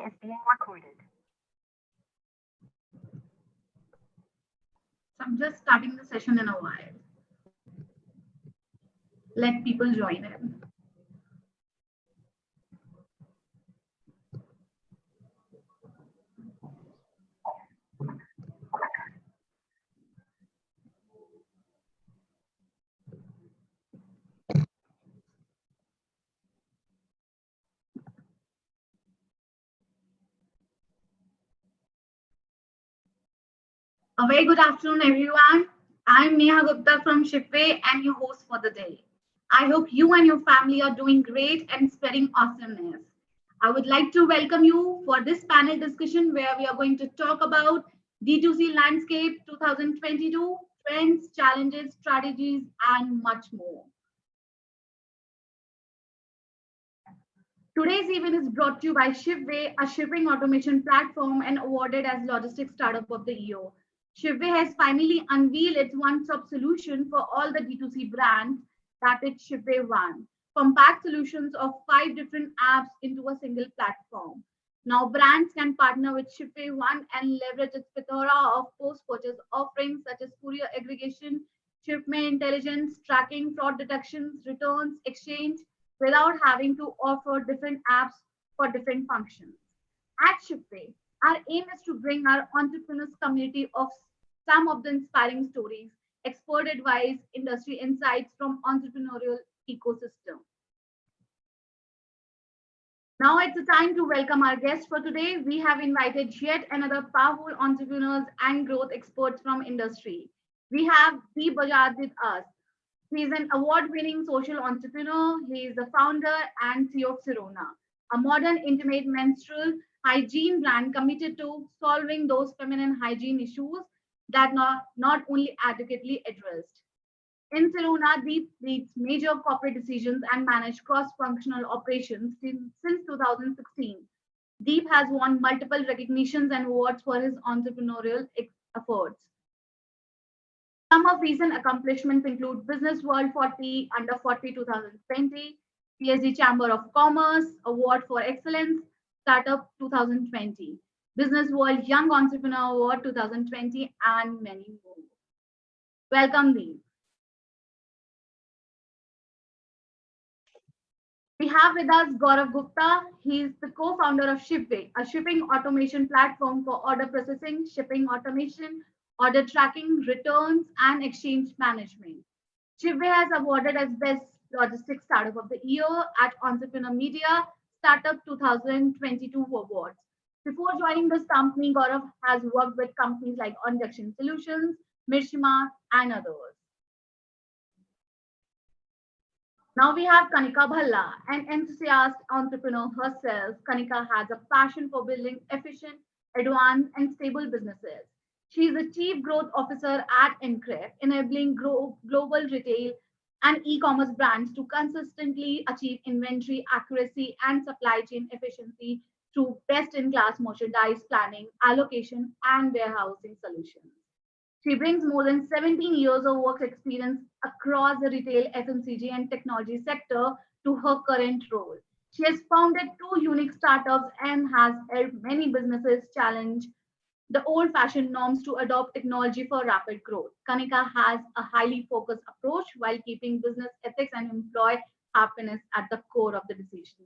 is being recorded. So I'm just starting the session in a while. Let people join in. A very good afternoon, everyone. I'm Neha Gupta from Shipway and your host for the day. I hope you and your family are doing great and spreading awesomeness. I would like to welcome you for this panel discussion where we are going to talk about D2C landscape 2022, trends, challenges, strategies, and much more. Today's event is brought to you by Shipway, a shipping automation platform and awarded as Logistics Startup of the Year. Shipway has finally unveiled its one-stop solution for all the D2C brands, that is Shipway One. Compact solutions of 5 different apps into a single platform. Now brands can partner with Shipway One and leverage its plethora of post-purchase offerings such as courier aggregation, shipment intelligence, tracking, fraud detections, returns, exchange, without having to offer different apps for different functions. At Shipway, our aim is to bring our entrepreneurs community of some of the inspiring stories, expert advice, industry insights from entrepreneurial ecosystem. Now it's the time to welcome our guest for today. We have invited yet another powerful entrepreneurs and growth experts from industry. We have Bajaj with us. He is an award-winning social entrepreneur. He is the founder and CEO of Sirona, a modern intimate menstrual hygiene brand committed to solving those feminine hygiene issues that not only adequately addressed. In Sirona, Deep leads major corporate decisions and manage cross-functional operations since 2016. Deep has won multiple recognitions and awards for his entrepreneurial efforts. Some of recent accomplishments include Business World 40 Under 40 2020, PSG Chamber of Commerce Award for Excellence, Startup 2020, Business World Young Entrepreneur Award 2020, and many more. Welcome, Deep. We have with us Gaurav Gupta. He is the co-founder of Shipway, a shipping automation platform for order processing, shipping automation, order tracking, returns, and exchange management. Shipway has awarded as Best Logistics Startup of the Year at Entrepreneur Media Startup 2022 Awards. Before joining this company, Gaurav has worked with companies like On Junction Solutions, Mishima, and others. Now we have Kanika Bhalla, an enthusiast entrepreneur herself. Kanika has a passion for building efficient, advanced, and stable businesses. She is the Chief Growth Officer at Increff, enabling global retail and e-commerce brands to consistently achieve inventory accuracy and supply chain efficiency through best-in-class merchandise planning, allocation, and warehousing solutions. She brings more than 17 years of work experience across the retail, FMCG, and technology sector to her current role. She has founded 2 unique startups and has helped many businesses challenge the old-fashioned norms to adopt technology for rapid growth. Kanika has a highly focused approach while keeping business ethics and employee happiness at the core of the decision.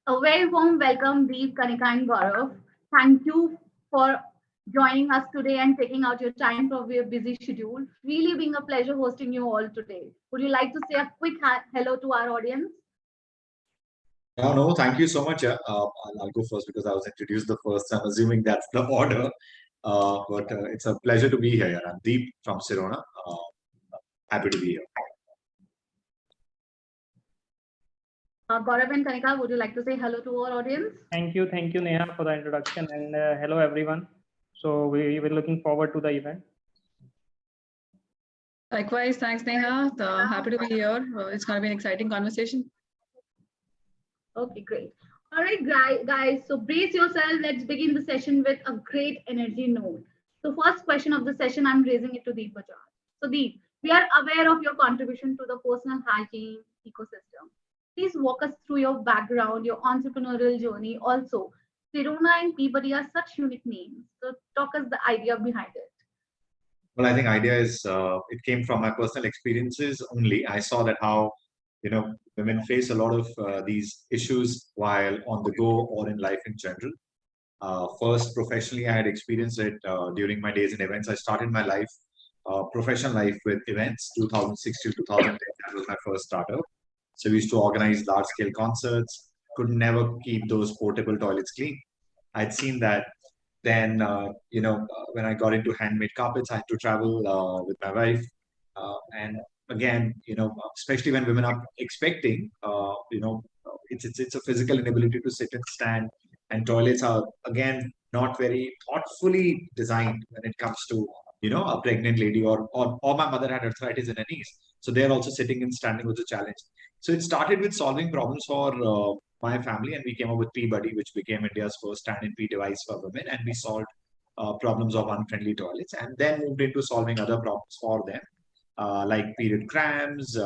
A very warm welcome, Deep, Kanika, and Gaurav. Thank you for joining us today and taking out your time from your busy schedule. Really being a pleasure hosting you all today. Would you like to say a quick hello to our audience? No, thank you so much. I'll go first because I was introduced the first. I'm assuming that's the order. But it's a pleasure to be here. I'm Deep from Sirona. Happy to be here. Gaurav and Kanika, would you like to say hello to our audience? Thank you, Neha, for the introduction, and hello everyone. So we were looking forward to the event. Likewise, thanks Neha. Happy to be here. It's going to be an exciting conversation. Okay, great. All right, guys. So brace yourself. Let's begin the session with a great energy note. So first question of the session, I'm raising it to Deep Bajaj. So Deep, We are aware of your contribution to the personal hygiene ecosystem. Please walk us through your background, your entrepreneurial journey. Also, Sirona and Peabody are such unique names. So, talk us the idea behind it. Well, I think idea is it came from my personal experiences only. I saw that how women face a lot of these issues while on the go or in life in general. First, professionally, I had experienced it during my days in events. I started my life, professional life with events, 2006 till 2010. That was my first startup. So we used to organize large scale concerts. Could never keep those portable toilets clean. I'd seen that. Then, when I got into handmade carpets, I had to travel with my wife. And again, especially when women are expecting, it's a physical inability to sit and stand. And toilets are, again, not very thoughtfully designed when it comes to, a pregnant lady or my mother had arthritis in her knees. So they're also sitting and standing was a challenge. So it started with solving problems for my family, and we came up with Peabody, which became India's first stand-and-pee device for women, and we solved problems of unfriendly toilets, and then moved into solving other problems for them, like period cramps,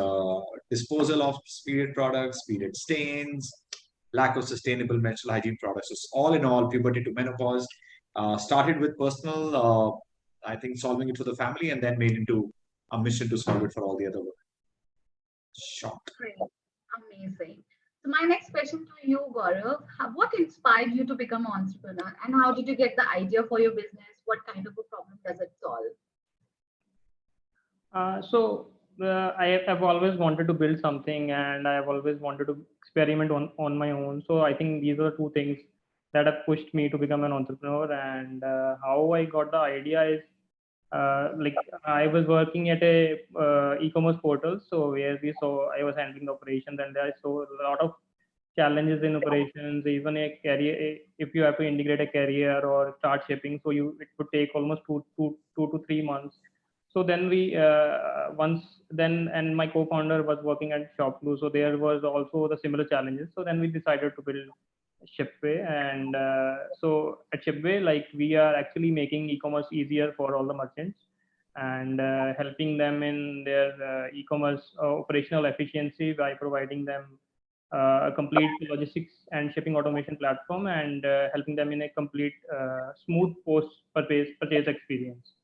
disposal of period products, period stains, lack of sustainable menstrual hygiene products. So all in all, puberty to menopause started with personal, I think, solving it for the family, and then made into a mission to solve it for all the other women. Short. Great. Amazing. So my next question to you, Gaurav, what inspired you to become an entrepreneur and how did you get the idea for your business? What kind of a problem does it solve? I have always wanted to build something, and I have always wanted to experiment on my own. So I think these are two things that have pushed me to become an entrepreneur. And how I got the idea is like I was working at a e-commerce portal, so where I was handling the operations, and I saw a lot of challenges in operations. Even a carrier, if you have to integrate a carrier or start shipping, so it would take almost two to 3 months. So then we once then and my co-founder was working at Shopglue, so there was also the similar challenges. So then we decided to build Shipway, and so at Shipway, like we are actually making e-commerce easier for all the merchants and helping them in their e-commerce operational efficiency by providing them a complete logistics and shipping automation platform, and helping them in a complete smooth post purchase experience.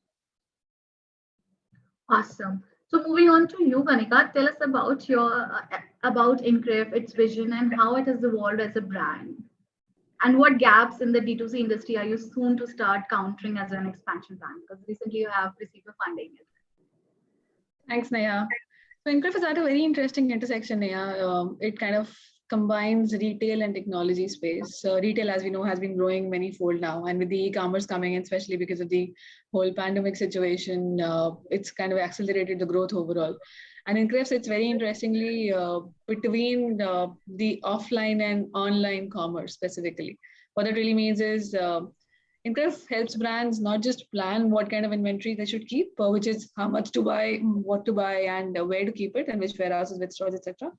Awesome. So moving on to you, Kanika, tell us about about Increff, its vision, and how it has evolved as a brand. And what gaps in the D2C industry are you soon to start countering as an expansion plan? Because recently you have received a funding. Thanks, Neha. So Increff is at a very interesting intersection, Neha. It kind of combines retail and technology space. Retail, as we know, has been growing many-fold now, and with the e-commerce coming in, especially because of the whole pandemic situation, it's kind of accelerated the growth overall. And Increff sits very interestingly between the offline and online commerce specifically. What that really means is Increff helps brands not just plan what kind of inventory they should keep, which is how much to buy, what to buy, and where to keep it, and which warehouses, which stores, etc.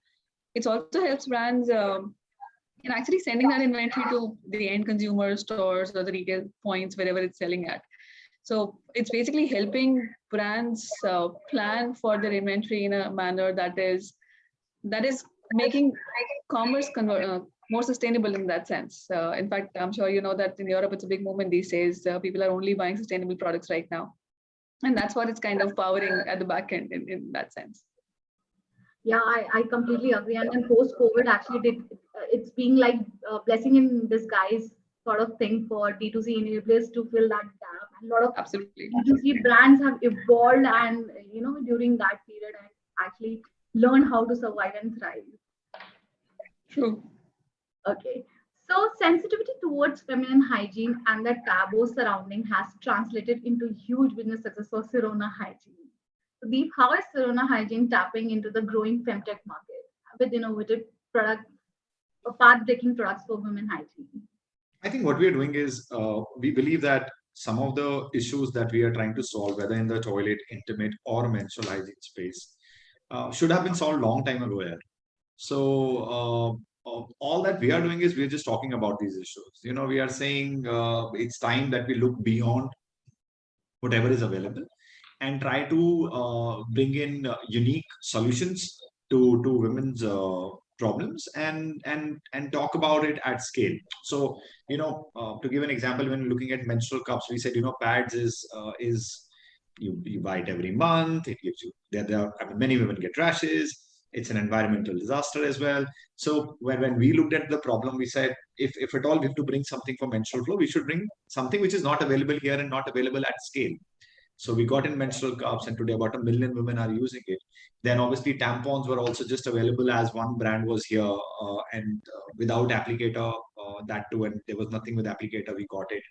It also helps brands in actually sending that inventory to the end consumer stores or the retail points, wherever it's selling at. So it's basically helping brands plan for their inventory in a manner that is making commerce more sustainable in that sense. In fact, I'm sure you know that in Europe, it's a big movement these days. People are only buying sustainable products right now. And that's what it's kind of powering at the back end in that sense. Yeah, I completely agree. And then post-COVID actually it's being like a blessing in disguise sort of thing for D2C enablers to fill that gap. And a lot of Absolutely. D2C brands have evolved and, during that period and actually learn how to survive and thrive. True. Okay. So sensitivity towards feminine hygiene and the taboo surrounding has translated into huge business success for Sirona Hygiene. So Deep, how is Sirona Hygiene tapping into the growing femtech market with innovative product, path-breaking products for women hygiene? I think what we are doing is we believe that some of the issues that we are trying to solve, whether in the toilet, intimate, or menstrual hygiene space, should have been solved long time ago. Here. So all that we are doing is we're just talking about these issues. We are saying it's time that we look beyond whatever is available and try to bring in unique solutions to women's problems, and talk about it at scale. So to give an example, when looking at menstrual cups, we said pads is you buy it every month. It gives you I mean, many women get rashes. It's an environmental disaster as well. So when we looked at the problem, we said if at all we have to bring something for menstrual flow, we should bring something which is not available here and not available at scale. So we got in menstrual cups, and today about 1 million women are using it. Then obviously tampons were also just available as one brand was here, and without applicator, that too, and there was nothing with applicator. We got it.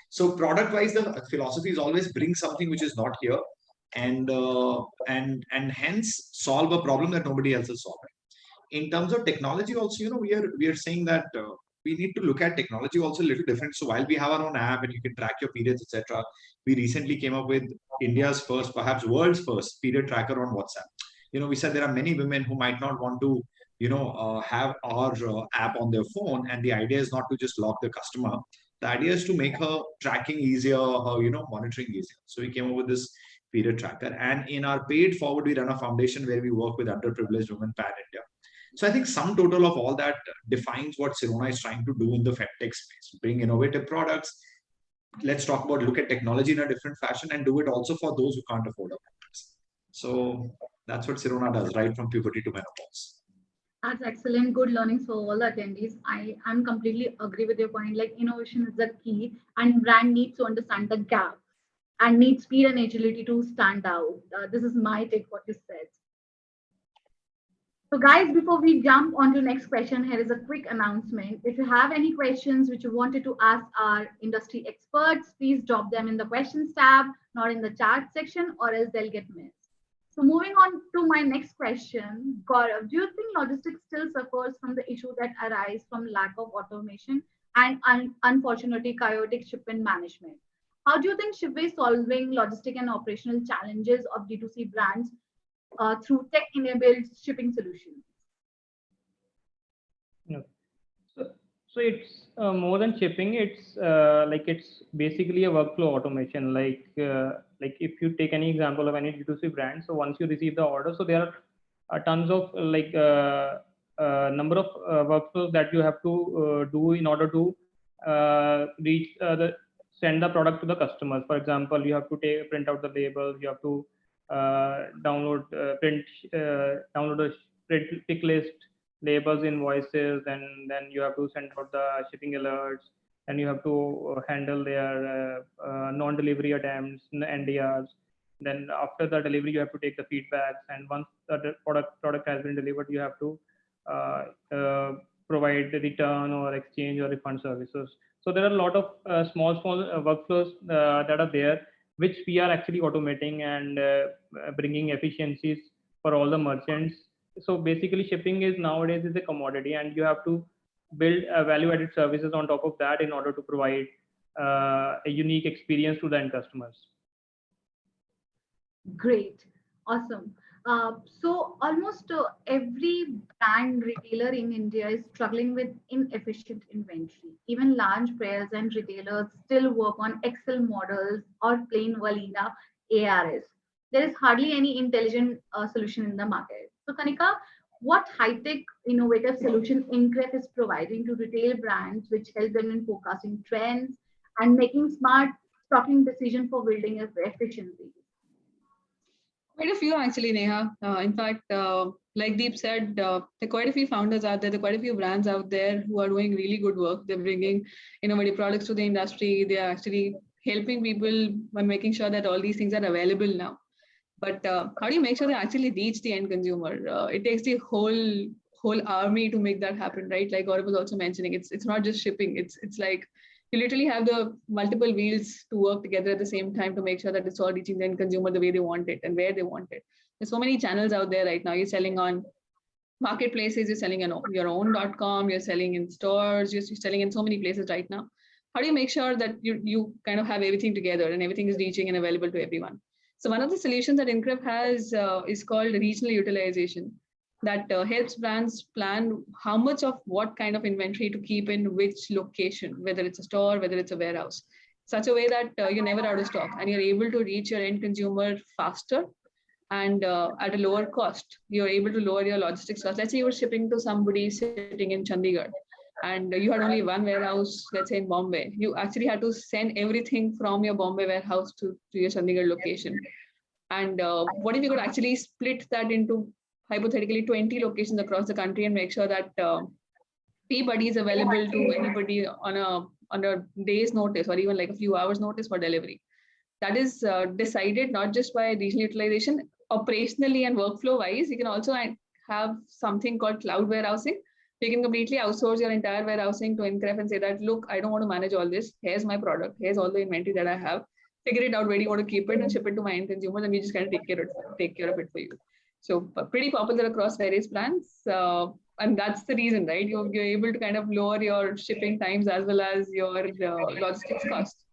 So product wise, the philosophy is always bring something which is not here, and hence solve a problem that nobody else is solving. In terms of technology also, we are saying that we need to look at technology also a little different. So while we have our own app and you can track your periods, etc., we recently came up with India's first, perhaps world's first period tracker on WhatsApp. We said there are many women who might not want to have our app on their phone, and the idea is not to just lock the customer. The idea is to make her tracking easier, her monitoring easier. So we came up with this period tracker, and in our paid forward, we run a foundation where we work with underprivileged women pan India. So I think sum total of all that defines what Sirona is trying to do in the fintech space: bring innovative products. Let's talk about look at technology in a different fashion and do it also for those who can't afford our products. So that's what Sirona does, right from puberty to menopause. That's excellent. Good learnings for all the attendees. I'm completely agree with your point. Like innovation is the key, and brand needs to understand the gap and need speed and agility to stand out. This is my take. What you said. So, guys, before we jump on to next question, here is a quick announcement. If you have any questions which you wanted to ask our industry experts, please drop them in the questions tab, not in the chat section, or else they'll get missed. So, moving on to my next question, Gaurav, do you think logistics still suffers from the issue that arise from lack of automation and unfortunately chaotic shipment management? How do you think Shipway is solving logistic and operational challenges of D2C brands through tech-enabled shipping solutions? No. So it's more than shipping. It's it's basically a workflow automation. Like if you take any example of any D2C brand, so once you receive the order, so there are tons of number of workflows that you have to do in order to send the product to the customers. For example, you have to print out the labels, you have to download a print pick list, labels, invoices, and then you have to send out the shipping alerts, and you have to handle their non-delivery attempts, NDRs. Then after the delivery, you have to take the feedbacks, and once the product has been delivered, you have to provide the return or exchange or refund services. So there are a lot of small workflows that are there, which we are actually automating and bringing efficiencies for all the merchants. So basically, shipping is nowadays is a commodity, and you have to build value-added services on top of that in order to provide a unique experience to the end customers. Great, awesome. So almost every brand retailer in India is struggling with inefficient inventory. Even large players and retailers still work on Excel models or plain vanilla ARS. There is hardly any intelligent solution in the market. So Kanika, what high-tech innovative solution Increff is providing to retail brands which help them in forecasting trends and making smart stocking decisions for building efficiency? Quite a few actually, Neha. In fact, like Deep said, there are quite a few founders out there, there are quite a few brands out there who are doing really good work. They're bringing innovative products to the industry. They are actually helping people by making sure that all these things are available now. But how do you make sure they actually reach the end consumer? It takes the whole army to make that happen, right? Like Gaurav was also mentioning, it's not just shipping. It's like you literally have the multiple wheels to work together at the same time to make sure that it's all reaching the end consumer the way they want it and where they want it. There's so many channels out there right now. You're selling on marketplaces, you're selling on your own.com, you're selling in stores, you're selling in so many places right now. How do you make sure that you kind of have everything together and everything is reaching and available to everyone? So one of the solutions that Increff has is called regional utilization, that helps brands plan how much of what kind of inventory to keep in which location, whether it's a store, whether it's a warehouse. such a way that you're never out of stock and you're able to reach your end consumer faster and at a lower cost. You're able to lower your logistics cost. Let's say you were shipping to somebody sitting in Chandigarh and you had only one warehouse, let's say in Bombay. You actually had to send everything from your Bombay warehouse to your Chandigarh location. And what if you could actually split that into hypothetically 20 locations across the country and make sure that P-Buddy is available to anybody on a day's notice or even like a few hours notice for delivery. That is decided not just by regional utilization, operationally and workflow wise. You can also have something called cloud warehousing. You can completely outsource your entire warehousing to Increff and say that, look, I don't want to manage all this. Here's my product. Here's all the inventory that I have. Figure it out where you want to keep it and ship it to my end consumers, and we just kind of take care of it for you. So pretty popular across various brands. And that's the reason, right? You're able to kind of lower your shipping times as well as your logistics costs.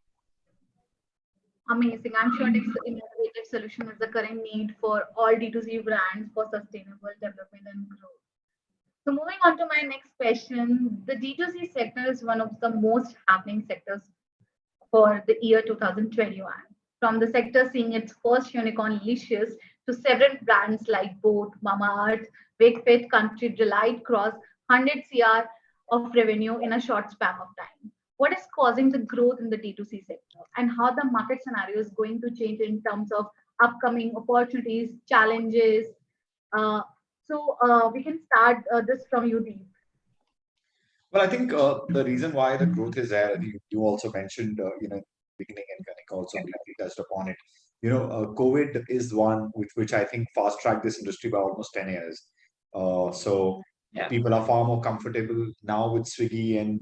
Amazing. I'm sure this innovative solution is the current need for all D2C brands for sustainable development and growth. So moving on to my next question, the D2C sector is one of the most happening sectors for the year 2021. From the sector seeing its first unicorn leashes to several brands like Boat, Mamaearth, Wakefit, Country Delight cross 100 CR of revenue in a short span of time. What is causing the growth in the D2C sector and how the market scenario is going to change in terms of upcoming opportunities, challenges? We can start this from you, Deep. Well, I think the reason why the growth is there, you also mentioned, beginning, and Kanika also briefly touched upon it. COVID is one which I think fast tracked this industry by almost 10 years. So people are far more comfortable now with Swiggy and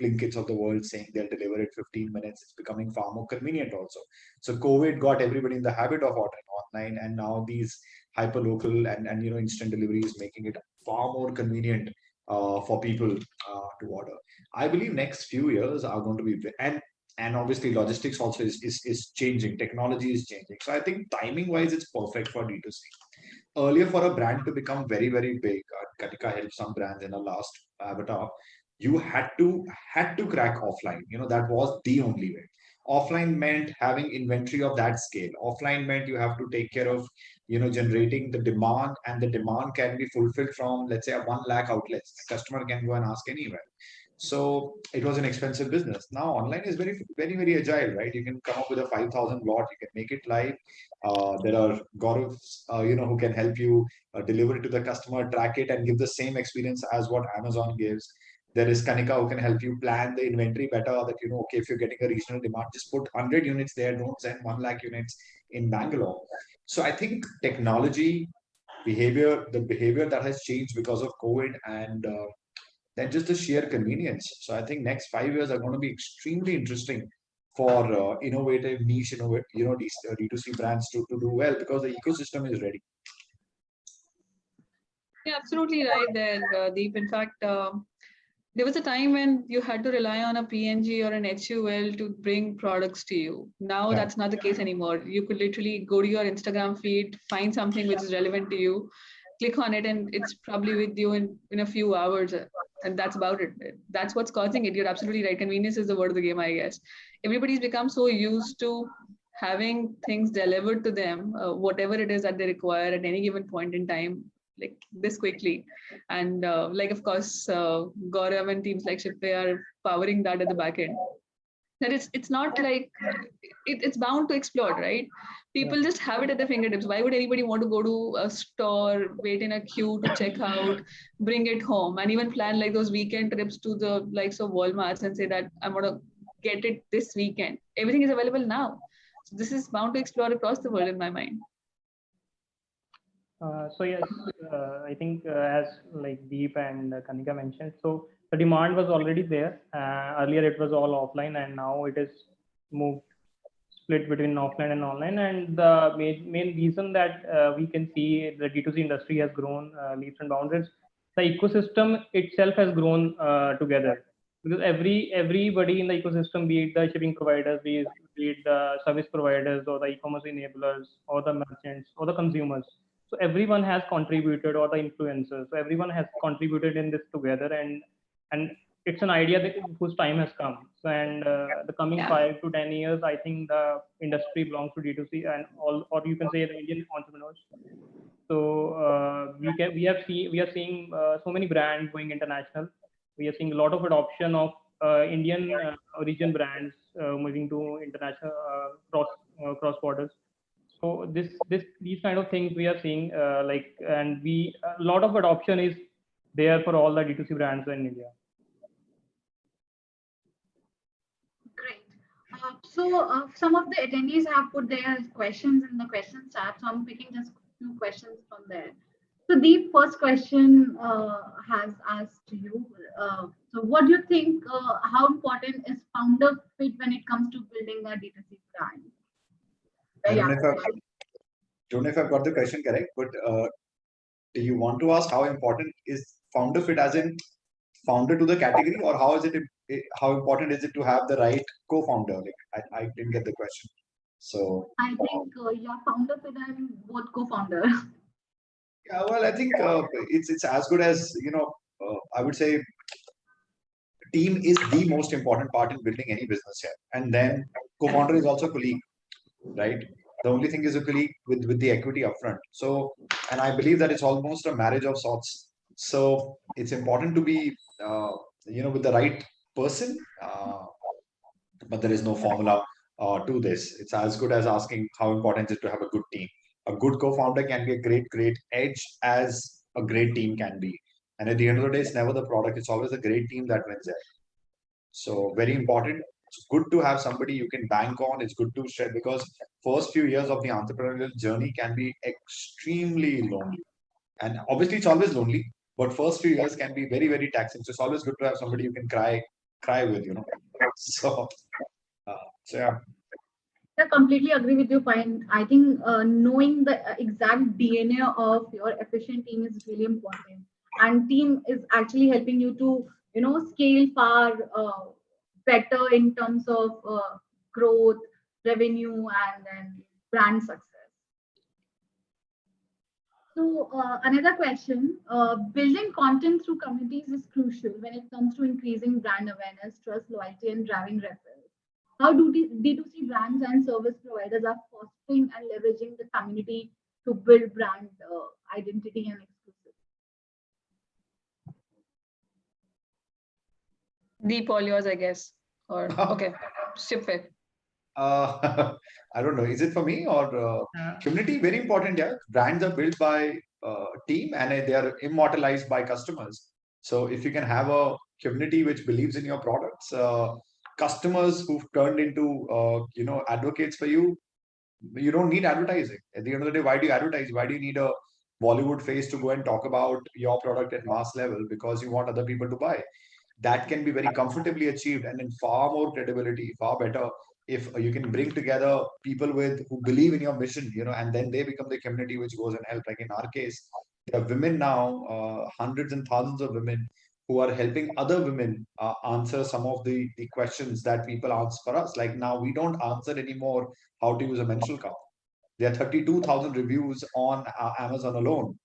Blinkits of the world saying they'll deliver it 15 minutes. It's becoming far more convenient also. So COVID got everybody in the habit of ordering online, and now these hyper local and instant delivery is making it far more convenient for people to order. I believe next few years are going to be and obviously logistics also is changing. Technology is changing. So I think timing wise, it's perfect for D2C. Earlier, for a brand to become very, very big, Kanika helped some brands in the last avatar. You had to crack offline. That was the only way. Offline meant having inventory of that scale. Offline meant you have to take care of generating the demand, and the demand can be fulfilled from, let's say, 1 lakh outlets. The customer can go and ask anywhere. So it was an expensive business. Now online is very, very, very agile, right? You can come up with a 5,000 lot, you can make it live. There are Gauravs, who can help you deliver it to the customer, track it, and give the same experience as what Amazon gives. There is Kanika who can help you plan the inventory better. That okay, if you're getting a regional demand, just put 100 units there. Don't send 1 lakh units in Bangalore. So I think technology, the behavior that has changed because of COVID, and then just the sheer convenience. So I think next 5 years are going to be extremely interesting for innovative niche, these D2C brands to do well because the ecosystem is ready. Yeah, absolutely right there, Deep. In fact, there was a time when you had to rely on a PNG or an HUL to bring products to you. Now that's not the case anymore. You could literally go to your Instagram feed, find something which is relevant to you, click on it, and it's probably with you in a few hours. And that's about it. That's what's causing it. You're absolutely right. Convenience is the word of the game, I guess. Everybody's become so used to having things delivered to them, whatever it is that they require at any given point in time, like this quickly. And of course, Gaurav and teams like Shipway are powering that at the back end. That it's not like it's bound to explode, right? People just have it at their fingertips. Why would anybody want to go to a store, wait in a queue to check out, bring it home, and even plan like those weekend trips to the likes of Walmarts and say that I'm gonna get it this weekend? Everything is available now. So this is bound to explode across the world in my mind. So yes, I think as like Deep and Kanika mentioned, so the demand was already there. Earlier it was all offline, and now it is moved split between offline and online. And the main reason that we can see the D2C industry has grown leaps and bounds is the ecosystem itself has grown together. Because everybody in the ecosystem, be it the shipping providers, be it the service providers, or the e-commerce enablers, or the merchants, or the consumers. So everyone has contributed, or the influencers. So everyone has contributed in this together, and it's an idea whose time has come. So, and the coming 5 to 10 years, I think the industry belongs to D2C and all, or you can say the Indian entrepreneurs. So we are seeing so many brands going international. We are seeing a lot of adoption of Indian origin brands moving to international cross borders. So these kind of things we are seeing and a lot of adoption is there for all the D2C brands in India. Great. So some of the attendees have put their questions in the questions chat. So I'm picking just a few questions from there. So the first question has asked you. So what do you think? How important is founder fit when it comes to building a D2C brand? I don't know if I've got the question correct, but do you want to ask how important is founder fit, as in founder to the category, or how important is it to have the right co-founder? Like I didn't get the question. So I think founder fit and both co-founder. Yeah, well, I think it's as good as, I would say team is the most important part in building any business here. And then co-founder is also colleague, right? The only thing is a colleague with the equity upfront. So, and I believe that it's almost a marriage of sorts. So it's important to be, with the right person, but there is no formula to this. It's as good as asking how important is it to have a good team. A good co-founder can be a great edge as a great team can be. And at the end of the day, it's never the product. It's always a great team that wins there. So very important. It's good to have somebody you can bank on. It's good to share, because first few years of the entrepreneurial journey can be extremely lonely. And obviously it's always lonely, but first few years can be very taxing. So it's always good to have somebody you can cry with, So yeah. I completely agree with your point. I think knowing the exact DNA of your efficient team is really important, and team is actually helping you to scale far better in terms of growth, revenue, and then brand success. So another question: building content through communities is crucial when it comes to increasing brand awareness, trust, loyalty, and driving referrals. How do D2C brands and service providers are fostering and leveraging the community to build brand identity and exclusivity? Deep, all yours, I guess. Or okay, Shipway. I don't know. Is it for me or community? Very important. Yeah, brands are built by team and they are immortalized by customers. So if you can have a community which believes in your products, customers who've turned into advocates for you, you don't need advertising. At the end of the day, why do you advertise? Why do you need a Bollywood face to go and talk about your product at mass level? Because you want other people to buy. That can be very comfortably achieved and in far more credibility, far better if you can bring together people who believe in your mission, and then they become the community which goes and help. Like in our case, there are women now, hundreds and thousands of women who are helping other women answer some of the questions that people ask for us. Like now we don't answer anymore how to use a menstrual cup. There are 32,000 reviews on Amazon alone,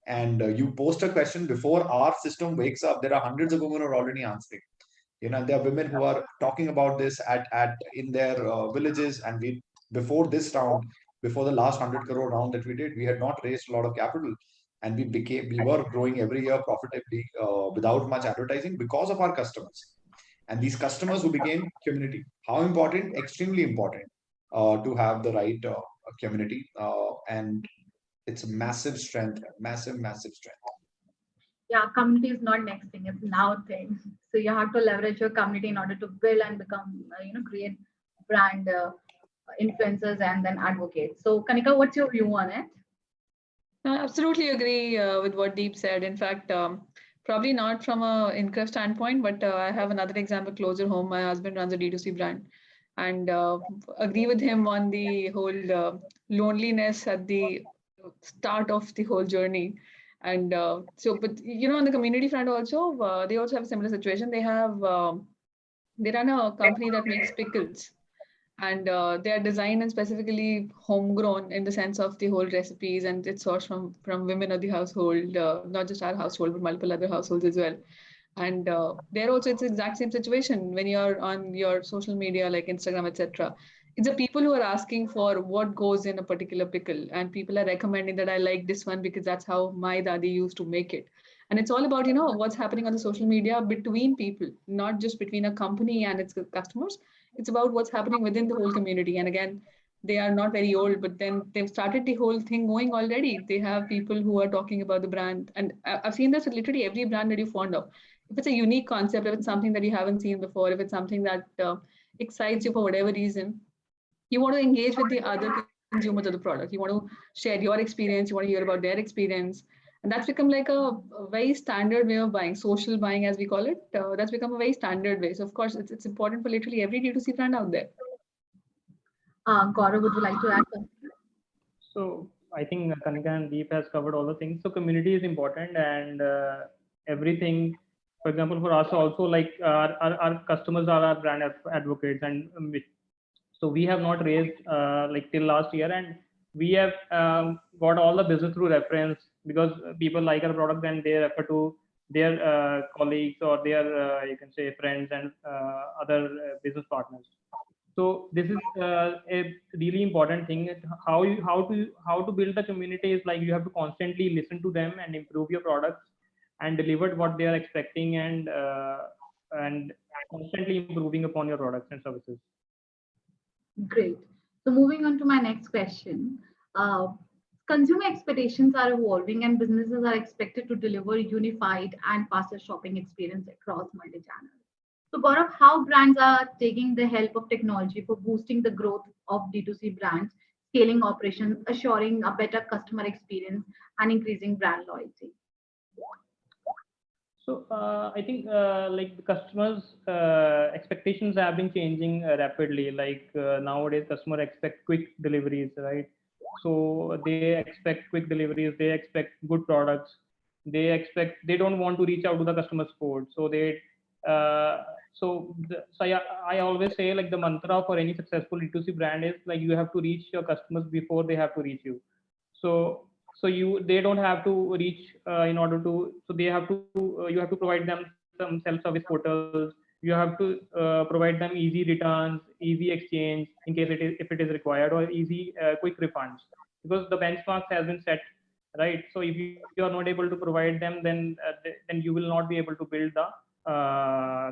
and you post a question before our system wakes up. There are hundreds of women who are already answering. And there are women who are talking about this in their villages. And before this round, before the last 100 crore round that we did, we had not raised a lot of capital, and we were growing every year profitably without much advertising because of our customers. And these customers who became community. How important? Extremely important to have the right community, and it's a massive strength, massive strength. Yeah, community is not next thing; it's now thing. So you have to leverage your community in order to build and become, create brand influencers and then advocates. So Kanika, what's your view on it? I absolutely agree with what Deep said. In fact, probably not from a Increff standpoint, but I have another example closer home. My husband runs a D2C brand, and agree with him on the whole loneliness at the start of the whole journey. And but on the community front also, they also have a similar situation. They run a company that makes pickles, and they are designed and specifically homegrown in the sense of the whole recipes, and it's sourced from women of the household, not just our household, but multiple other households as well. And there also it's the exact same situation when you're on your social media like Instagram, etc. It's the people who are asking for what goes in a particular pickle, and people are recommending that I like this one because that's how my dadi used to make it. And it's all about, you know, what's happening on the social media between people, not just between a company and its customers. It's about what's happening within the whole community. And again, they are not very old, but then they've started the whole thing going already. They have people who are talking about the brand, and I've seen this with literally every brand that you're fond of. If it's a unique concept, if it's something that you haven't seen before, if it's something that excites you for whatever reason, you want to engage with the other consumers of the product. You want to share your experience, you want to hear about their experience. And that's become like a very standard way of buying, social buying as we call it. That's become a very standard way. So of course, it's important for literally every D2C brand out there. Gaurav, would you like to add something? So I think Kanika and Deep has covered all the things. So community is important, and everything. For example, for us also, like our customers are our brand advocates, and so we have not raised like till last year, and we have got all the business through reference, because people like our product and they refer to their colleagues or their you can say friends and other business partners. So this is a really important thing. How to build the community is like you have to constantly listen to them and improve your products and deliver what they are expecting, and constantly improving upon your products and services. Great. So moving on to my next question. Uh, Consumer expectations are evolving and businesses are expected to deliver unified and faster shopping experience across multi-channel. So Gaurav, how brands are taking the help of technology for boosting the growth of D2C brands, scaling operations, assuring a better customer experience, and increasing brand loyalty? So I think like the customers' expectations have been changing rapidly. Like nowadays, customer expect quick deliveries, right? So they expect quick deliveries. They expect good products. They don't want to reach out to the customer support. So uh, I always say like the mantra for any successful D2C brand is like you have to reach your customers before they have to reach you. So they don't have to reach in order to, so they have to you have to provide them some self-service portals. You have to provide them easy returns, easy exchange in case if it is required, or easy quick refunds, because the benchmarks has been set, right? So if you are not able to provide them, then you will not be able to build the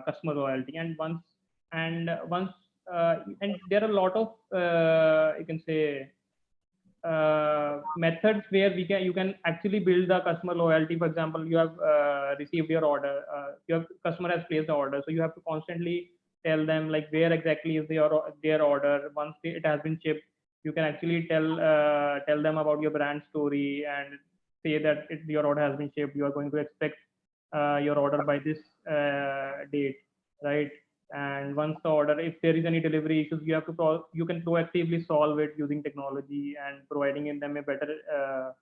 customer loyalty. And there are a lot of you can say methods where you can actually build the customer loyalty. For example, you have received your order, your customer has placed the order, so you have to constantly tell them like where exactly is their order. Once it has been shipped, you can actually tell them about your brand story and say that your order has been shipped. You are going to expect your order by this date, right? And once the order, if there is any delivery issues, you can proactively solve it using technology and providing in them a better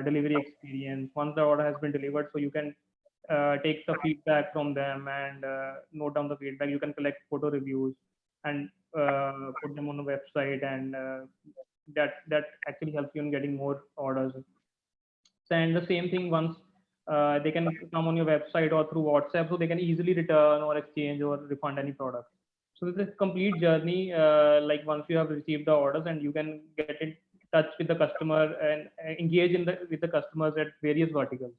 delivery experience once the order has been delivered. So you can take the feedback from them and note down the feedback. You can collect photo reviews and put them on the website, and that actually helps you in getting more orders. And the same thing, once they can come on your website or through WhatsApp, so they can easily return or exchange or refund any product. So this is a complete journey. Like once you have received the orders, and you can get in touch with the customer and engage with the customers at various verticals.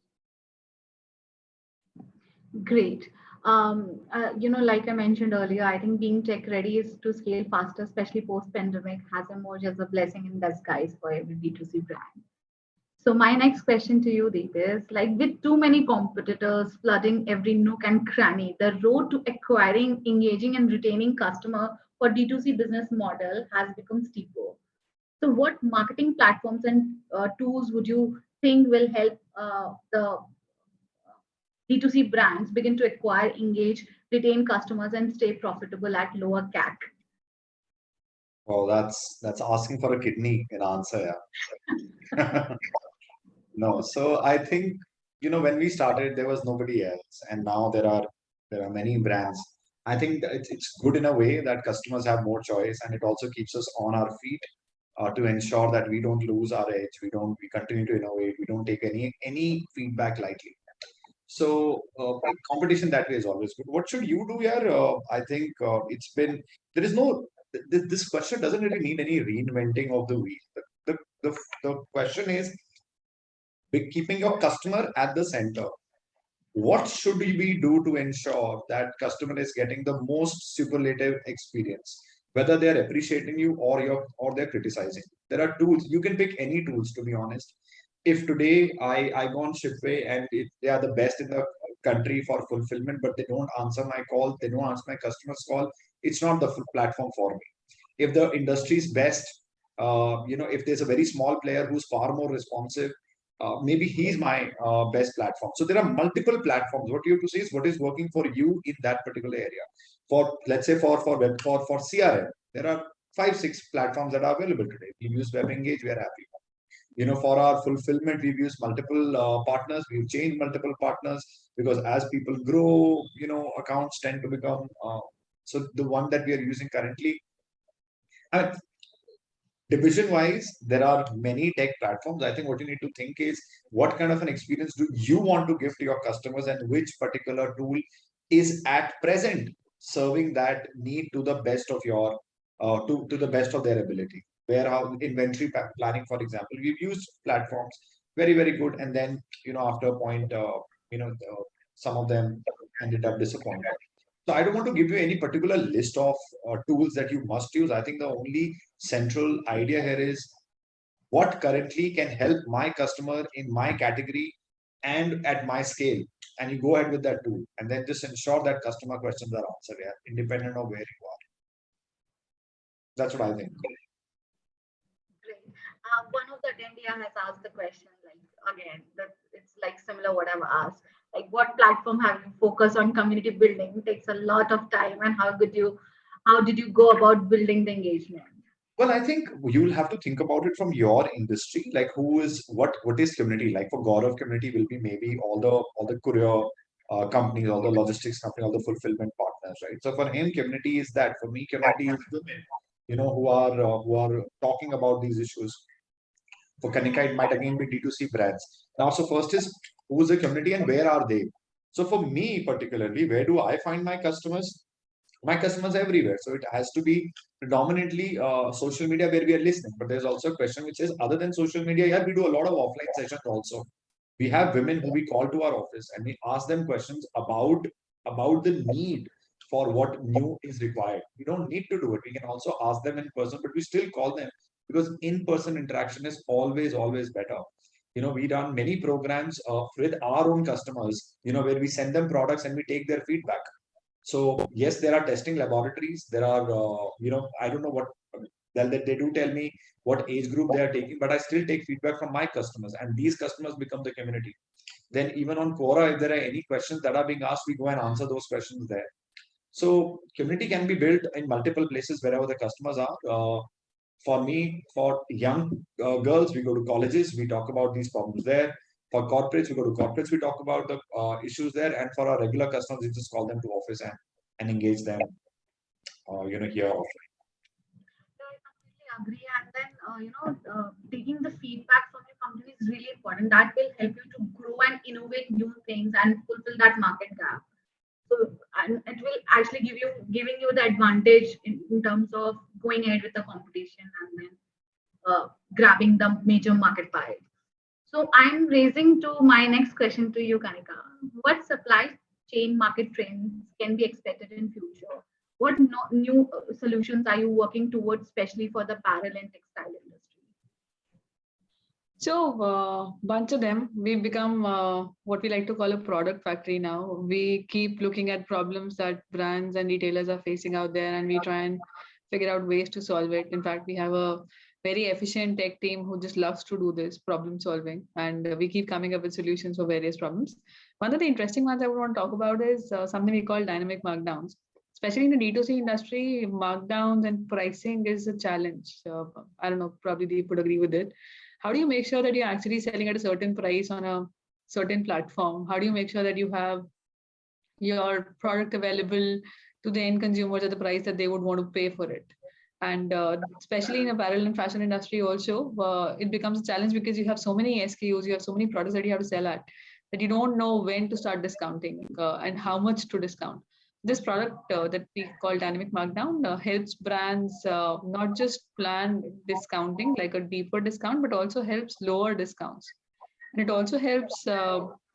Great. Like I mentioned earlier, I think being tech ready is to scale faster, especially post pandemic, has emerged as a blessing in disguise for every B2C brand. So my next question to you, Deep, is like with too many competitors flooding every nook and cranny, the road to acquiring, engaging, and retaining customer for D2C business model has become steeper. So what marketing platforms and tools would you think will help the D2C brands begin to acquire, engage, retain customers, and stay profitable at lower CAC? Well, that's asking for a kidney in answer, yeah. No, so I think, when we started, there was nobody else, and now there are many brands. I think that it's good in a way that customers have more choice, and it also keeps us on our feet to ensure that we don't lose our edge. We continue to innovate. We don't take any feedback lightly. So competition that way is always good. What should you do here? I think there is no, this question doesn't really need any reinventing of the wheel. The question is keeping your customer at the center. What should we do to ensure that customer is getting the most superlative experience, whether they're appreciating you or they're criticizing? There are tools. You can pick any tools, to be honest. If today I go on Shipway and they are the best in the country for fulfillment, but they don't answer my call, they don't answer my customer's call, it's not the full platform for me. If the industry's best, if there's a very small player who's far more responsive, maybe he's my best platform. So there are multiple platforms. What you have to see is what is working for you in that particular area. For, let's say, for CRM, there are 5-6 platforms that are available today. We use Web Engage, we are happy. For our fulfillment, we've used multiple partners. We've changed multiple partners because as people grow, accounts tend to become. So the one that we are using currently, division wise, there are many tech platforms. I think what you need to think is what kind of an experience do you want to give to your customers, and which particular tool is at present serving that need to the best of your to the best of their ability. Warehouse inventory planning, for example, we've used platforms, very very good, and then after a point, some of them ended up disappointed. So I don't want to give you any particular list of tools that you must use. I think the only central idea here is what currently can help my customer in my category and at my scale. And you go ahead with that tool and then just ensure that customer questions are answered, yeah, independent of where you are. That's what I think. Great. One of the attendee has asked the question, like, again, that it's like similar what I've asked. Like, what platform have you focused on community building? It takes a lot of time, and how did you go about building the engagement? Well, I think you'll have to think about it from your industry, like what is community. Like for Gaurav, community will be maybe all the courier companies, all the logistics companies, all the fulfillment partners, right? So for him, community is that. For me, community is women, who are talking about these issues. For Kanika, it might again be D2C brands. Now, so first is who's the community and where are they? So for me particularly, where do I find my customers? My customers everywhere. So it has to be predominantly social media where we are listening. But there's also a question which is other than social media, yeah, we do a lot of offline sessions also. We have women who we call to our office and we ask them questions about the need for what new is required. We don't need to do it. We can also ask them in person, but we still call them because in-person interaction is always better. We run many programs with our own customers, where we send them products and we take their feedback. So yes, there are testing laboratories. There are, I don't know what they do tell me what age group they are taking, but I still take feedback from my customers, and these customers become the community. Then even on Quora, if there are any questions that are being asked, we go and answer those questions there. So community can be built in multiple places wherever the customers are. For me, for young girls, we go to colleges, we talk about these problems there. For corporates, we go to corporates, we talk about the issues there. And for our regular customers, we just call them to office and engage them, here offline. I completely agree. And then, taking the feedback from your company is really important. That will help you to grow and innovate new things and fulfill that market gap. So, and it will actually giving you the advantage in terms of going ahead with the competition and then grabbing the major market pie. So I'm raising to my next question to you, Kanika. What supply chain market trends can be expected in future? What new solutions are you working towards, especially for the apparel and textile industry? So bunch of them. We become what we like to call a product factory now. We keep looking at problems that brands and retailers are facing out there, and we try and figure out ways to solve it. In fact, we have a very efficient tech team who just loves to do this problem solving, and we keep coming up with solutions for various problems. One of the interesting ones I would want to talk about is something we call dynamic markdowns. Especially in the D2C industry, markdowns and pricing is a challenge. I don't know, probably Deep would agree with it. How do you make sure that you're actually selling at a certain price on a certain platform? How do you make sure that you have your product available to the end consumers at the price that they would want to pay for it? And especially in apparel and fashion industry also, it becomes a challenge because you have so many SKUs, you have so many products that you have to sell at, that you don't know when to start discounting and how much to discount. This product that we call dynamic markdown helps brands not just plan discounting like a deeper discount, but also helps lower discounts. And it also helps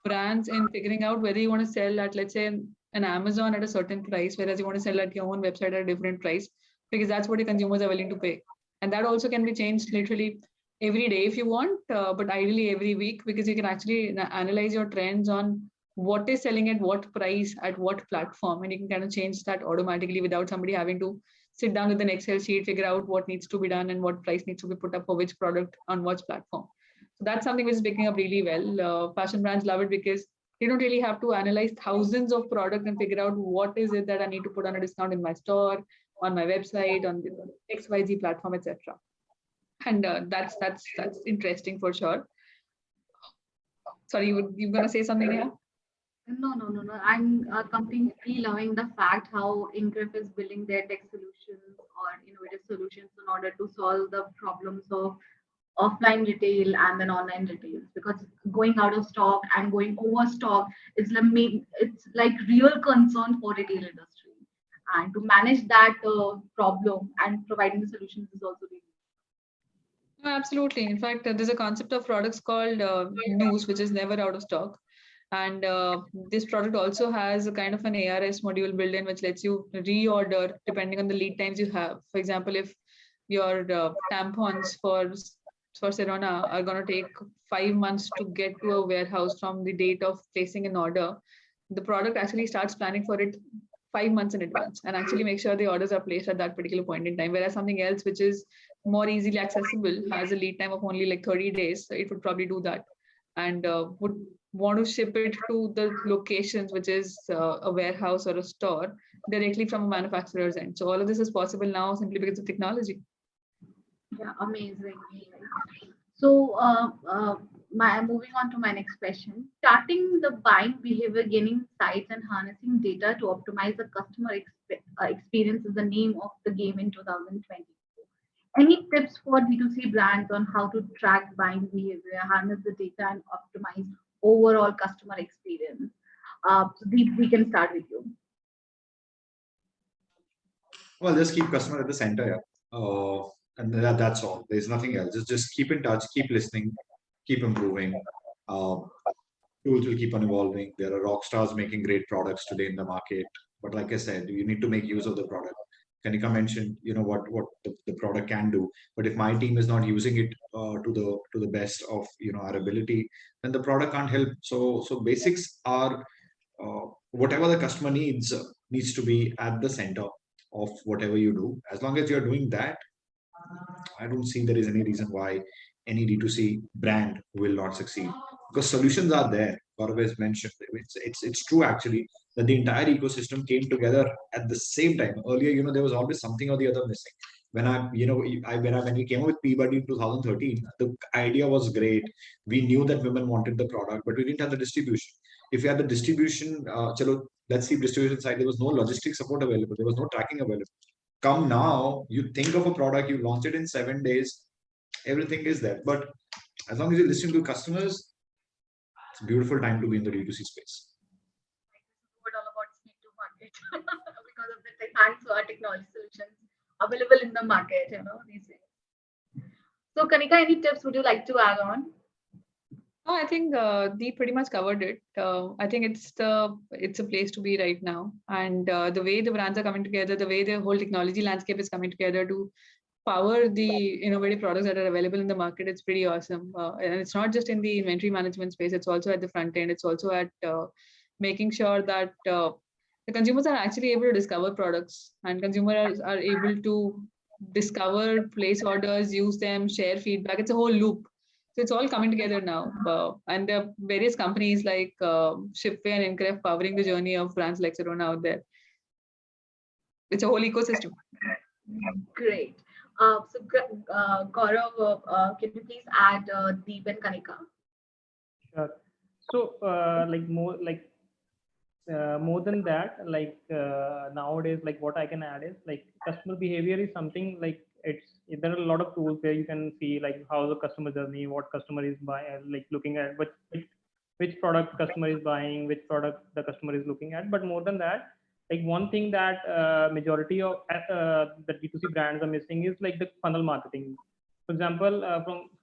brands in figuring out whether you want to sell at, let's say, an Amazon at a certain price, whereas you want to sell at your own website at a different price, because that's what your consumers are willing to pay. And that also can be changed literally every day if you want, but ideally every week, because you can actually analyze your trends on what is selling at what price at what platform, and you can kind of change that automatically without somebody having to sit down with an Excel sheet, figure out what needs to be done and what price needs to be put up for which product on which platform. So that's something which is picking up really well. Fashion brands love it because they don't really have to analyze thousands of products and figure out what is it that I need to put on a discount in my store, on my website, on the XYZ platform, etc. And that's interesting for sure. Sorry, you gonna say something here? No. I'm completely loving the fact how Increff is building their tech solutions or innovative solutions in order to solve the problems of offline retail and then online retail, because going out of stock and going overstock is it's like real concern for retail industry, and to manage that problem and providing the solutions is also really. No, absolutely. In fact, there's a concept of products called news, which is never out of stock. And this product also has a kind of an ARS module built in, which lets you reorder depending on the lead times you have. For example, if your tampons for Sirona are going to take 5 months to get to a warehouse from the date of placing an order, the product actually starts planning for it 5 months in advance and actually make sure the orders are placed at that particular point in time. Whereas something else, which is more easily accessible, has a lead time of only like 30 days, so it would probably do that and would want to ship it to the locations, which is a warehouse or a store, directly from a manufacturer's end. So all of this is possible now simply because of technology. Yeah, amazing. So, moving on to my next question. Starting the buying behavior, gaining insights, and harnessing data to optimize the customer experience is the name of the game in 2020. Any tips for D2C brands on how to track buying behavior, harness the data, and optimize overall customer experience? So Deep, we can start with you. Well, just keep customer at the center, yeah. And that's all. There's nothing else. Just keep in touch, keep listening, keep improving. Tools will keep on evolving. There are rock stars making great products today in the market. But like I said, you need to make use of the product. Kanika mentioned, what the product can do. But if my team is not using it to the best of our ability, then the product can't help. So basics are whatever the customer needs to be at the center of whatever you do. As long as you're doing that, I don't see there is any reason why any D2C brand will not succeed, because solutions are there. Gaurav has mentioned it's true actually that the entire ecosystem came together at the same time. Earlier, there was always something or the other missing. When when we came up with Peabody in 2013, the idea was great. We knew that women wanted the product, but we didn't have the distribution. If we had the distribution, let's see distribution side, there was no logistics support available. There was no tracking available. Come now, you think of a product, you launch it in 7 days, everything is there. But as long as you listen to customers, it's a beautiful time to be in the D2C space. What all about speed to market because of the thanks to our technology solutions available in the market, these days. So, Kanika, any tips would you like to add on? Oh, I think Deep pretty much covered it. I think it's a place to be right now, and the way the brands are coming together, the way the whole technology landscape is coming together to power the innovative products that are available in the market, it's pretty awesome. And it's not just in the inventory management space; it's also at the front end. It's also at making sure that the consumers are actually able to discover products, and consumers are able to discover, place orders, use them, share feedback. It's a whole loop. So it's all coming together now. And there are various companies like Shipway and Increff powering the journey of brands like Sirona out there. It's a whole ecosystem. Great. So, Gaurav, can you please add Deep and Kanika? Sure. So, more than that, nowadays, what I can add is customer behavior is something there are a lot of tools where you can see how the customer journey, what customer is looking at, but which product customer is buying, which product the customer is looking at. But more than that, like one thing that majority of the D2C brands are missing is like the funnel marketing. For example,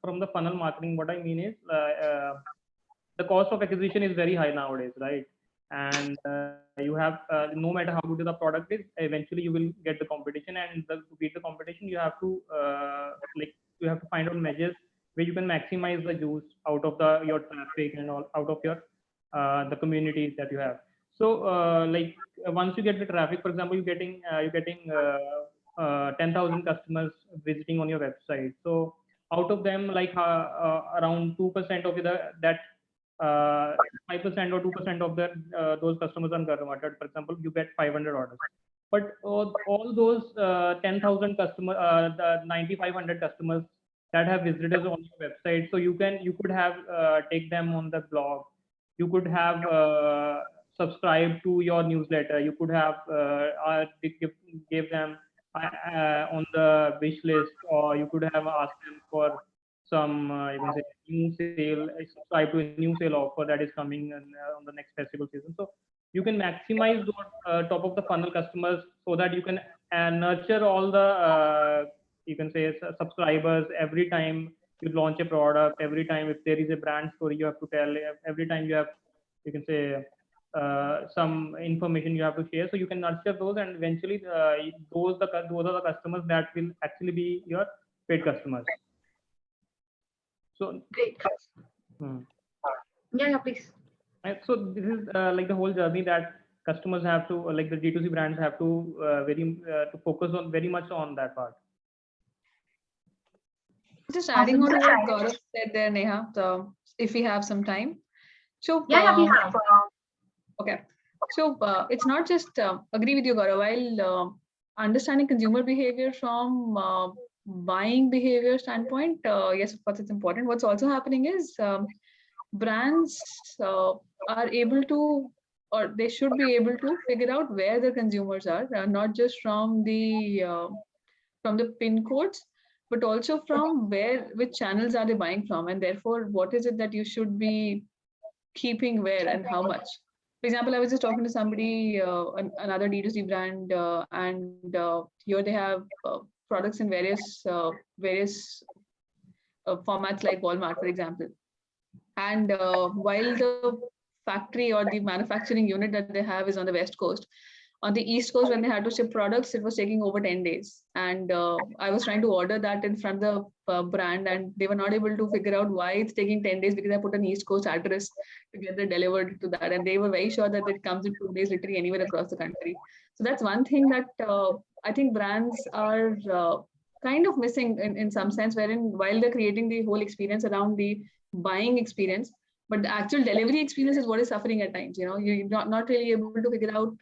from the funnel marketing, what I mean is the cost of acquisition is very high nowadays, right? And you have no matter how good the product is, eventually you will get the competition, and to beat the competition, you have to you have to find out measures where you can maximize the juice out of your traffic and all out of your the communities that you have. So once you get the traffic, for example, you're getting 10,000 customers visiting on your website. So out of them, like around 2% of that 5% or 2% of that those customers are converted. For example, you get 500 orders, but all those 10,000 customers, the 9,500 customers that have visited us on your website, so you could have take them on the blog, you could have subscribed to your newsletter, you could have give them on the wish list, or you could have asked them for some you can say new sale, subscribe to a new sale offer that is coming on the next festival season. So you can maximize those top of the funnel customers so that you can nurture all the you can say subscribers every time you launch a product, every time if there is a brand story you have to tell, every time you have, you can say some information you have to share, so you can nurture those, and eventually those are the customers that will actually be your paid customers. So Great. Yeah, please. so this is like the whole journey that customers have to, like the D2C brands have to to focus on very much on that part. Just adding on to what Gaurav said there, Neha, if we have some time. So Yeah, we have. Okay. So it's not just agree with you, Gaurav. While understanding consumer behavior from buying behavior standpoint, yes, of course, it's important. What's also happening is brands are able to, or they should be able to figure out where the consumers are, not just from the pin codes, but also from which channels are they buying from, and therefore what is it that you should be keeping where and how much. For example, I was just talking to somebody, another D2C brand, and here they have products in various formats like Walmart, for example. And while the factory or the manufacturing unit that they have is on the West Coast, on the East Coast, when they had to ship products, it was taking over 10 days. And I was trying to order that in front of the brand, and they were not able to figure out why it's taking 10 days, because I put an East Coast address to get it delivered to that. And they were very sure that it comes in 2 days, literally anywhere across the country. So that's one thing that I think brands are kind of missing in some sense, wherein while they're creating the whole experience around the buying experience, but the actual delivery experience is what is suffering at times. You know, you're not really able to figure out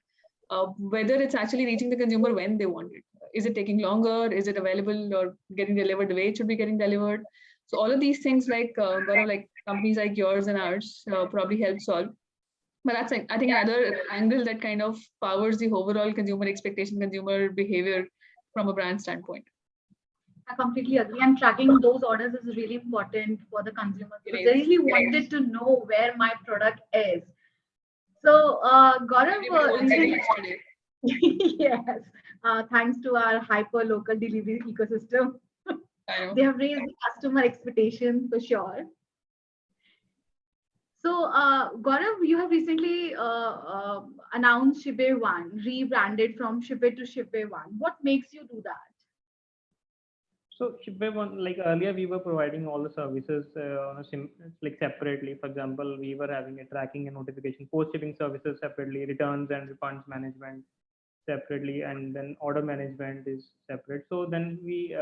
whether it's actually reaching the consumer when they want it. Is it taking longer? Is it available or getting delivered the way it should be getting delivered? So all of these things, like like companies like yours and ours, probably help solve. But that's, I think, another angle that kind of powers the overall consumer expectation, consumer behavior from a brand standpoint. I completely agree. And tracking those orders is really important for the consumers. They really wanted to know where my product is. So, Gaurav, yes, thanks to our hyper local delivery ecosystem, they have raised the customer expectations for sure. So, Gaurav, you have recently announced Shipway One, rebranded from Shipway to Shipway One. What makes you do that? So Shipway One, like earlier, we were providing all the services on a like separately. For example, we were having a tracking and notification, post-shipping services separately, returns and refunds management separately, and then order management is separate. So then we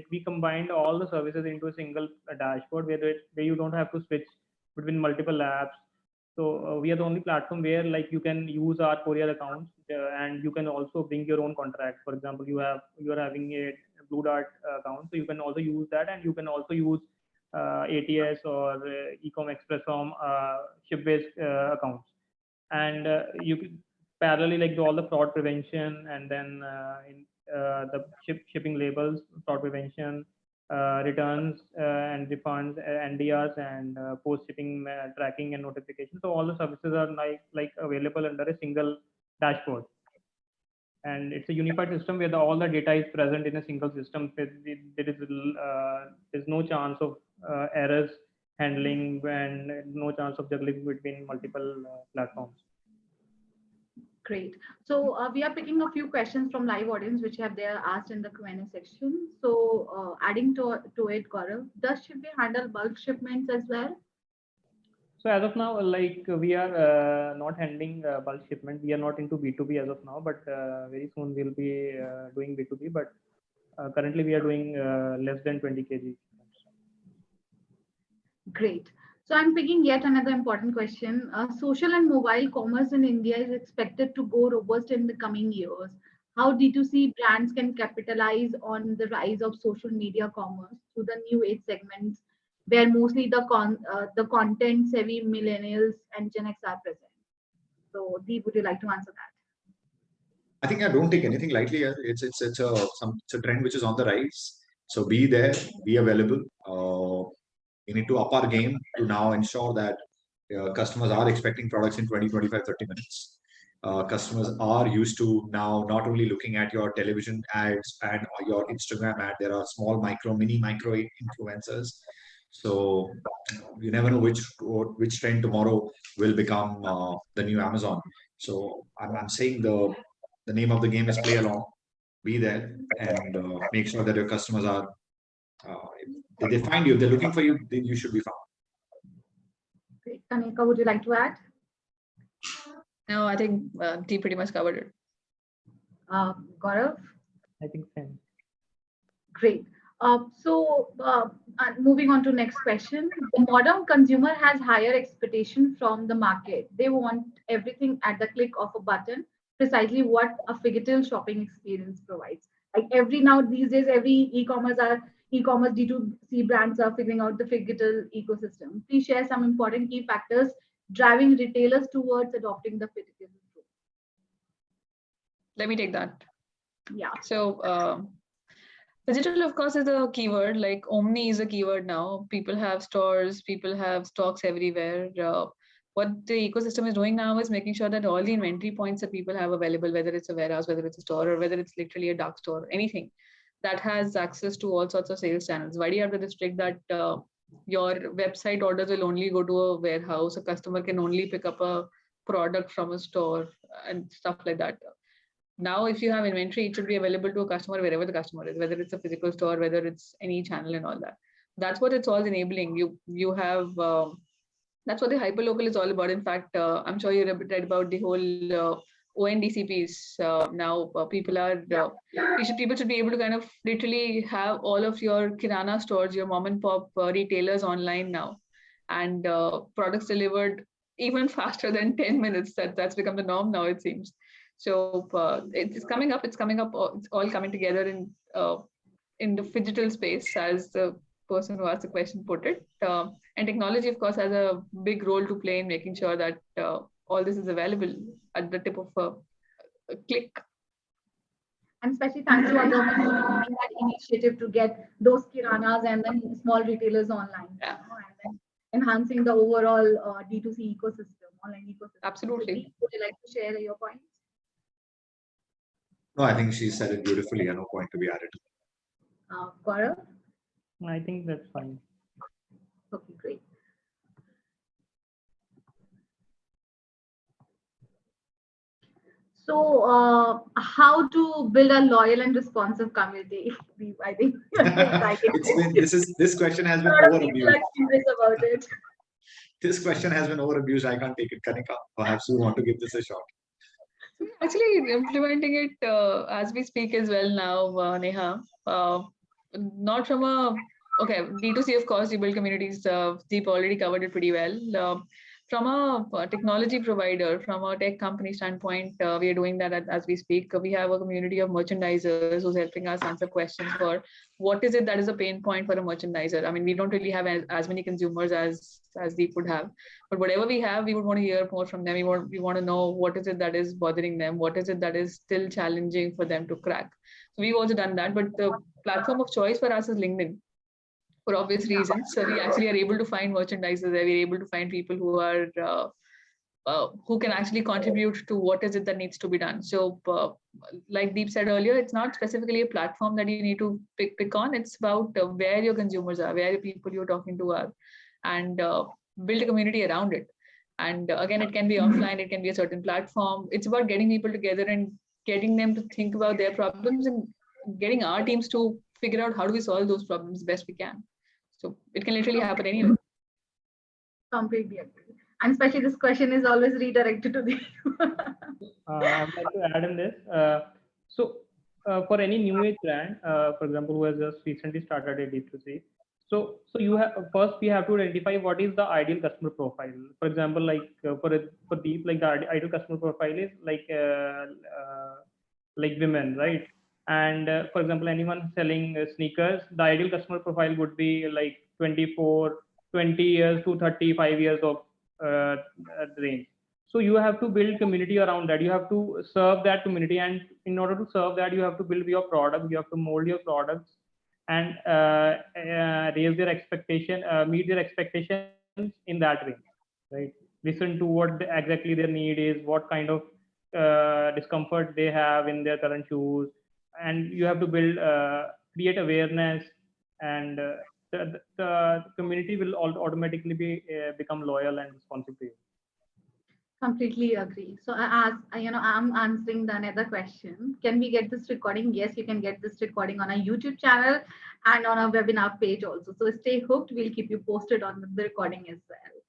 we combined all the services into a single dashboard where you don't have to switch between multiple apps. So we are the only platform where like you can use our courier accounts and you can also bring your own contract. For example, you are having a Blue Dart account, so you can also use that, and you can also use ATS or Ecom Express from Shipway's accounts, and you can parallelly like do all the fraud prevention, and then in the shipping labels, fraud prevention, returns and refunds, NDRs, and post shipping tracking and notification. So all the services are like available under a single dashboard, and it's a unified system where all the data is present in a single system. There's no chance of errors handling and no chance of juggling between multiple platforms. Great. So we are picking a few questions from live audience which have they asked in the Q&A section. So adding to it, Gaurav, does Shipway handle bulk shipments as well? So as of now, like we are not handling bulk shipment. We are not into B2B as of now, but very soon we'll be doing B2B. But currently we are doing less than 20 kg. Great. So I'm picking yet another important question. Social and mobile commerce in India is expected to go robust in the coming years. How D2C brands can capitalize on the rise of social media commerce through the new age segments where mostly the content savvy millennials and Gen X are present. So Deep, would you like to answer that? I think I don't take anything lightly. It's a trend which is on the rise. So be there, be available. We need to up our game to now ensure that customers are expecting products in 20, 25, 30 minutes. Customers are used to now not only looking at your television ads and your Instagram ad. There are small mini micro influencers. So you never know which trend tomorrow will become the new Amazon. So I'm saying the name of the game is play along, be there, and make sure that your customers are, they find you. If they're looking for you, then you should be found. Great. Kanika, would you like to add? No, I think T pretty much covered it. Gaurav? I think same. Great. Moving on to next question. The modern consumer has higher expectation from the market. They want everything at the click of a button, precisely what a phygital shopping experience provides. Like these days, every e-commerce D2C brands are figuring out the phygital ecosystem. Please share some important key factors driving retailers towards adopting the phygital approach. Let me take that. Yeah. So digital, of course, is a keyword. Like omni is a keyword now. People have stores, people have stocks everywhere. What the ecosystem is doing now is making sure that all the inventory points that people have available, whether it's a warehouse, whether it's a store, or whether it's literally a dark store, anything that has access to all sorts of sales channels. Why do you have to restrict that your website orders will only go to a warehouse? A customer can only pick up a product from a store and stuff like that. Now, if you have inventory, it should be available to a customer wherever the customer is, whether it's a physical store, whether it's any channel and all that. That's what it's all enabling. You have, that's what the hyperlocal is all about. In fact, I'm sure you read about the whole ONDCPs. Now people should be able to kind of literally have all of your kirana stores, your mom and pop retailers online now, and products delivered even faster than 10 minutes. That's become the norm now, it seems. So it's coming up. It's all coming together in the phygital space, as the person who asked the question put it. And technology, of course, has a big role to play in making sure that all this is available at the tip of a click. And especially thanks to our government for taking that initiative to get those kiranas and then small retailers online, Yeah. And then enhancing the overall D2C ecosystem, online ecosystem. Absolutely. Would you like to share your points? No, I think she said it beautifully. No point to be added. Gaurav? I think that's fine. Okay, great. So, how to build a loyal and responsive community? I think this question has been people are overabused. curious about it. This question has been overabused. I can't take it, Kanika. Perhaps you want to give this a shot. Actually, implementing it as we speak as well now, Neha. Not from a D2C, of course, you build communities. Deep already covered it pretty well. From a technology provider, from a tech company standpoint, we are doing that as we speak. We have a community of merchandisers who's helping us answer questions for what is it that is a pain point for a merchandiser. I mean, we don't really have as many consumers as Deep would have, but whatever we have, we would want to hear more from them. We want to know what is it that is bothering them, what is it that is still challenging for them to crack. So we've also done that, but the platform of choice for us is LinkedIn. for obvious reasons. So we actually are able to find merchandisers there. We're able to find people who are who can actually contribute to what is it that needs to be done. So like Deep said earlier, it's not specifically a platform that you need to pick on. It's about where your consumers are, where the people you're talking to are, and build a community around it. And again, it can be offline, it can be a certain platform. It's about getting people together and getting them to think about their problems and getting our teams to figure out how do we solve those problems best we can. So it can literally happen anywhere. Completely agree. And especially this question is always redirected to the I would like to add in this. For any new age brand, for example, who has just recently started a D2C, so you have first we have to identify what is the ideal customer profile. For example, like for Deep, like the ideal customer profile is like women, right? And for example, anyone selling sneakers, the ideal customer profile would be like 20 years to 35 years of range. So you have to build community around that. You have to serve that community, and in order to serve that, you have to build your product. You have to mold your products and raise their expectation, meet their expectations in that range, right? Listen to what exactly their need is, what kind of discomfort they have in their current shoes, and you have to build, create awareness, and the community will automatically become loyal and responsive to you. Completely agree. So I'm answering the another question. Can we get this recording? Yes, you can get this recording on our YouTube channel and on our webinar page also. So stay hooked. We'll keep you posted on the recording as well.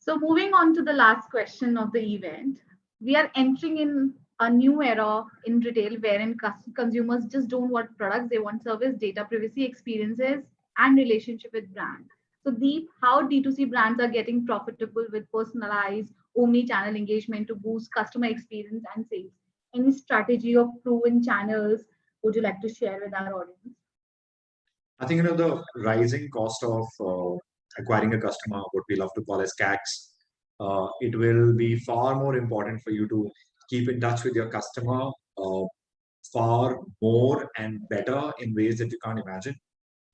So moving on to the last question of the event, we are entering in a new era in retail wherein consumers just don't want products, they want service, data privacy, experiences, and relationship with brand. So Deep, how D2C brands are getting profitable with personalized omni-channel engagement to boost customer experience and sales? Any strategy of proven channels would you like to share with our audience? I think the rising cost of acquiring a customer, what we love to call as CACs, it will be far more important for you to keep in touch with your customer far more and better in ways that you can't imagine,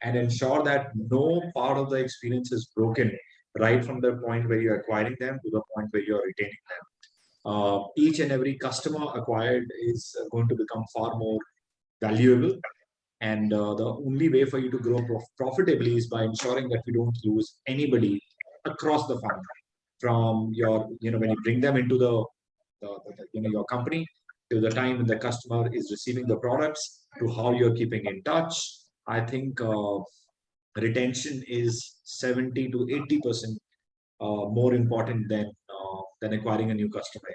and ensure that no part of the experience is broken right from the point where you're acquiring them to the point where you're retaining them. Each and every customer acquired is going to become far more valuable. And the only way for you to grow profitably is by ensuring that you don't lose anybody across the funnel. From your, when you bring them into your company, to the time when the customer is receiving the products, to how you're keeping in touch. I think retention is 70 to 80% more important than acquiring a new customer.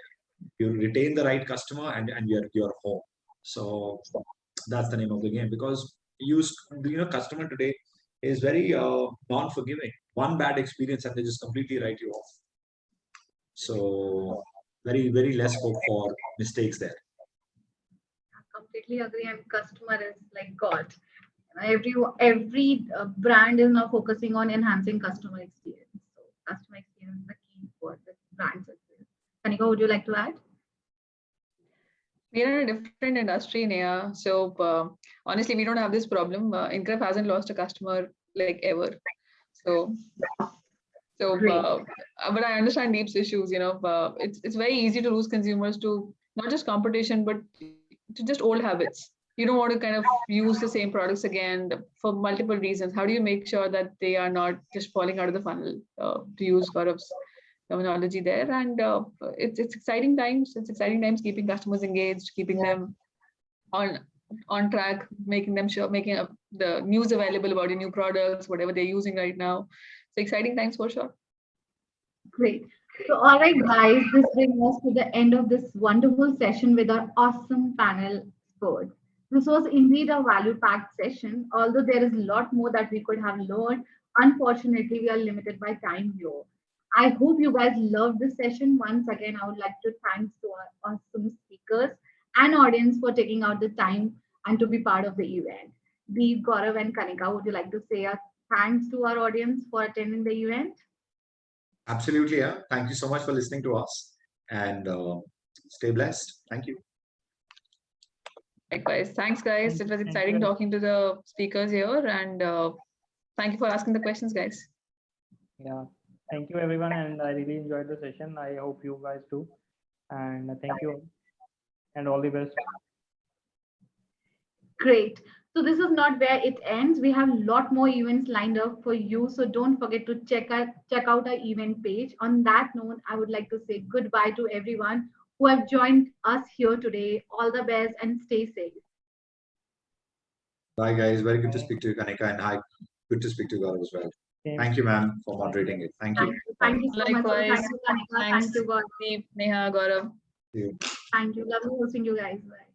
You retain the right customer, and you're home. So that's the name of the game, because customer today is very non-forgiving. One bad experience and they just completely write you off. So very, very less hope for mistakes there. I completely agree. And customer is like God. Every brand is now focusing on enhancing customer experience. So customer experience is the key for the brand success. Kanika, would you like to add? We're in a different industry, Neha. So honestly, we don't have this problem. Increff hasn't lost a customer like ever. So but I understand Deep's issues. It's very easy to lose consumers to not just competition, but to just old habits. You don't want to kind of use the same products again for multiple reasons. How do you make sure that they are not just falling out of the funnel, to use Gaurav's terminology there? And it's exciting times. It's exciting times keeping customers engaged, keeping them on track, making the news available about your new products, whatever they're using right now. So exciting times for sure. Great. So, all right, guys, this brings us to the end of this wonderful session with our awesome panel experts. This was indeed a value-packed session, although there is a lot more that we could have learned. Unfortunately, we are limited by time here. I hope you guys loved this session. Once again, I would like to thank to our awesome speakers and audience for taking out the time and to be part of the event. Deep, Gaurav, and Kanika, would you like to say a thanks to our audience for attending the event? Absolutely, yeah. Thank you so much for listening to us, and stay blessed. Thank you. Likewise. Thanks, guys. It was Thank exciting you. talking to the speakers here, and thank you for asking the questions, guys. Yeah, thank you everyone, and I really enjoyed the session. I hope you guys do, and thank you, and all the best. Great. So this is not where it ends. We have a lot more events lined up for you. So don't forget to check out our event page. On that note, I would like to say goodbye to everyone who have joined us here today. All the best and stay safe. Bye, guys. Very good to Bye. speak to you, Kanika, and hi, good to speak to you, Gaurav, as well. Same. Thank you, ma'am, for moderating it. Thank you. Thank you so much. Likewise. Thank you, Kanika. Thanks. Thank you, God. Deep, Neha, Gaurav. See you. Thank you. Love hosting you guys. Bye.